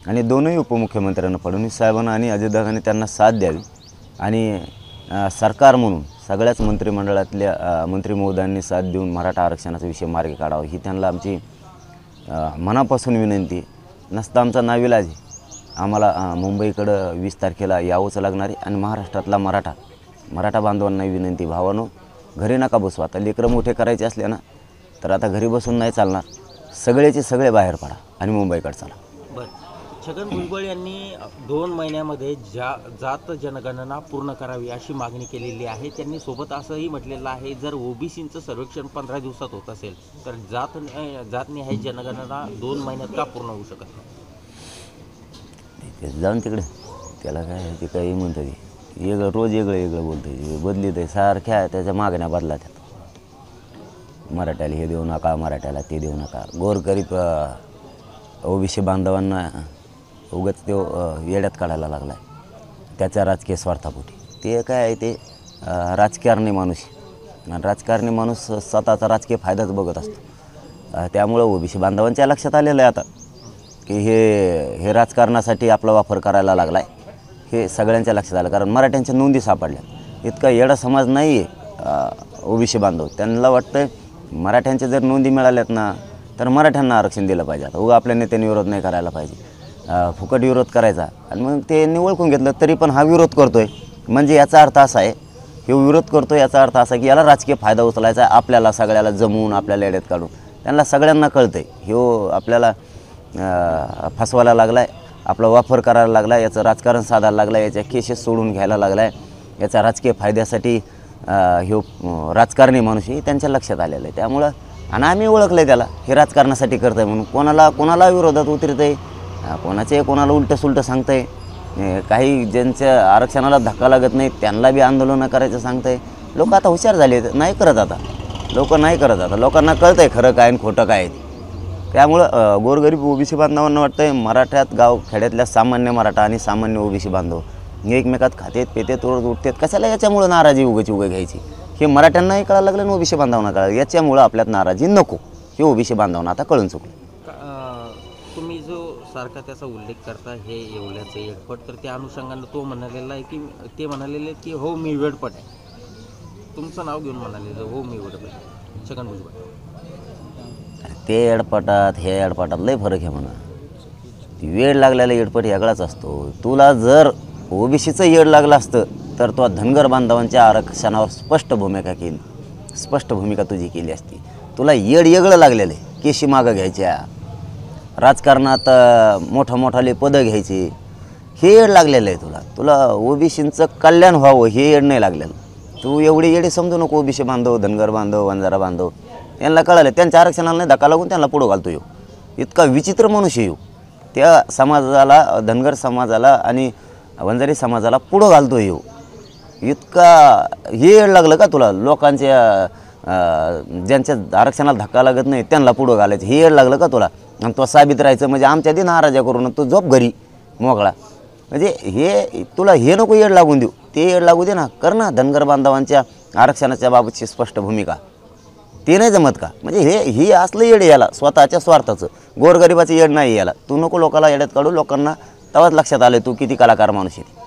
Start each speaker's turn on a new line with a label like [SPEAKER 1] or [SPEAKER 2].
[SPEAKER 1] आणि दोनही उपमुख्यमंत्र्यांना, फडणवीस साहेबांना आणि अजितदादांनी त्यांना साथ द्यावी आणि सरकार म्हणून सगळ्याच मंत्रिमंडळातल्या मंत्री महोदयांनी साथ देऊन मराठा आरक्षणाचा विषय मार्गी काढावा ही त्यांना आमची मनापासून विनंती. नसता आमचा नाविलाज आहे, आम्हाला मुंबईकडं 20 तारखेला यावंच लागणार आहे. आणि महाराष्ट्रातला मराठा बांधवांना विनंती, भावानो घरी नका बसू. आता लेकरं मोठे करायचे असले ना तर आता घरी बसून नाही चालणार, सगळेचे सगळे बाहेर पडा आणि मुंबईकडे चला.
[SPEAKER 2] बरं, छगन भुजबळ यांनी 2 महिन्यामध्ये जात जनगणना पूर्ण करावी अशी मागणी केलेली आहे. त्यांनी सोबत असंही म्हटलेलं आहे, जर ओबीसींचं सर्वेक्षण 15 दिवसात होत असेल तर जातनिहाय जनगणना 2 महिन्यात का पूर्ण होऊ शकत नाही?
[SPEAKER 1] ते जाऊन तिकडे, त्याला काय ते काही म्हणतं, ते वेगळं रोज वेगळं बोलतं, बदलीत आहे सारख्या त्याच्या मागण्या बदला त्यात. मराठ्याला हे देऊ नका, मराठ्याला ते देऊ नका. गोरगरीब ओबीसी बांधवांना उगाच तो येड्यात काढायला लागला आहे त्याच्या राजकीय स्वार्थापोटी. ते काय आहे, ते राजकारणी माणूस आणि राजकारणी माणूस स्वतःचा राजकीय फायदाच बघत असतो. त्यामुळं ओबीसी बांधवांच्या लक्षात आलेलं आहे आता की हे राजकारणासाठी आपला वापर करायला लागला आहे. हे सगळ्यांच्या लक्षात आलं, कारण मराठ्यांच्या नोंदी सापडल्या. इतका येडा समाज नाही आहे ओबीसी बांधव. त्यांना वाटतं मराठ्यांच्या जर नोंदी मिळाल्यात ना तर मराठ्यांना आरक्षण दिलं पाहिजे. आता उगा आपल्या नेत्यांनी विरोध नाही करायला पाहिजे, फुकट विरोध करायचा. आणि मग ते ओळखून घेतलं तरी पण हा विरोध करतो आहे, म्हणजे याचा अर्थ असा आहे, हे विरोध करतो याचा अर्थ असा की याला राजकीय फायदा उचलायचा आहे, आपल्याला सगळ्याला जमवून आपल्याला येड्यात काढून. त्यांना सगळ्यांना कळतं आहे ह्यो आपल्याला फसवायला लागला आहे, आपला वापर करायला लागला आहे, याचं राजकारण साधायला लागला आहे, याच्या केसेस सोडून घ्यायला लागला आहे, याचा राजकीय फायद्यासाठी ह्यो राजकारणी माणूस हे त्यांच्या लक्षात आलेलं आहे. त्यामुळं आणि आम्ही ओळखलं आहे त्याला, हे राजकारणासाठी करतं आहे म्हणून. कोणाला विरोधात उतरत आहे, कोणाला उलटं सुलटं सांगतं आहे. काही ज्यांच्या आरक्षणाला धक्का लागत नाही त्यांना बी आंदोलनं करायचं सांगतं आहे. लोक आता हुशार झाले, नाही करत आता, लोकांना कळतं आहे खरं काय आणि खोटं काय आहे. त्यामुळं गोरगरीब ओबीसी बांधवांना वाटतं आहे मराठ्यात गाव खेड्यातल्या सामान्य मराठा आणि सामान्य ओबीसी बांधव एकमेकात खातेत पेतेत उठतेत. कशाला याच्यामुळं नाराजी उगे घ्यायची? हे मराठ्यांनाही कळायला लागलं आणि ओबीसी बांधवांना कळालं. याच्यामुळं आपल्यात नाराजी नको, हे ओबीसी बांधवांना आता कळून चुकलं.
[SPEAKER 2] तुम्ही जो सारखा त्याचा उल्लेख करता हे येवल्याचं येडपट, तर त्या अनुषंगानं तो म्हणालेला आहे की ते म्हणालेले की हो मी वेडपट आहे. तुमचं नाव घेऊन म्हणालेलं हो मी वेडपट आहे छगन भुजबळ.
[SPEAKER 1] ते येडपटात हे येडपटात लय फरक आहे म्हणा. वेळ लागलेला येडपट वेगळाच असतो. तुला जर ओबीसीचं येड लागलं असतं तर तो धनगर बांधवांच्या आरक्षणावर स्पष्ट भूमिका तुझी केली असती. तुला येड वेगळं लागलेलं आहे, केशी मागं घ्यायच्या, राजकारणात मोठाले पदं घ्यायची, हे येड लागलेलं आहे तुला ओबीसींचं कल्याण व्हावं हे येड नाही लागलेलं. तू एवढे येडे समजू नको. ओबीसी बांधव, धनगर बांधव, वंजारा बांधव यांना कळालं, त्यांच्या आरक्षणाला नाही धक्का लागून त्यांना पुढं घालतो. इतका विचित्र मनुष्य येऊ त्या समाजाला, धनगर समाजाला आणि वंजारी समाजाला पुढं घालतो. इतका हे येड लागलं का तुला? लोकांच्या ज्यांच्या आरक्षणाला धक्का लागत नाही त्यांना पुढं घालायचं हे येड लागलं का तुला? आणि तो साबित राहायचं म्हणजे आमच्या दिन नाराजा करून तो झोप घरी मोकळा. म्हणजे हे तुला हे नको येड लागून देऊ, ते येड लागू दे ना. कर ना धनगर बांधवांच्या आरक्षणाच्या बाबतची स्पष्ट भूमिका. ते नाही जमत का? म्हणजे हे असलं येड याला स्वतःच्या स्वार्थाचं, गोरगरिबाचं येड नाही याला. तू नको लोकाला येड्यात काढू. लोकांना तेव्हाच लक्षात आलं तू किती कलाकार माणूस आहे.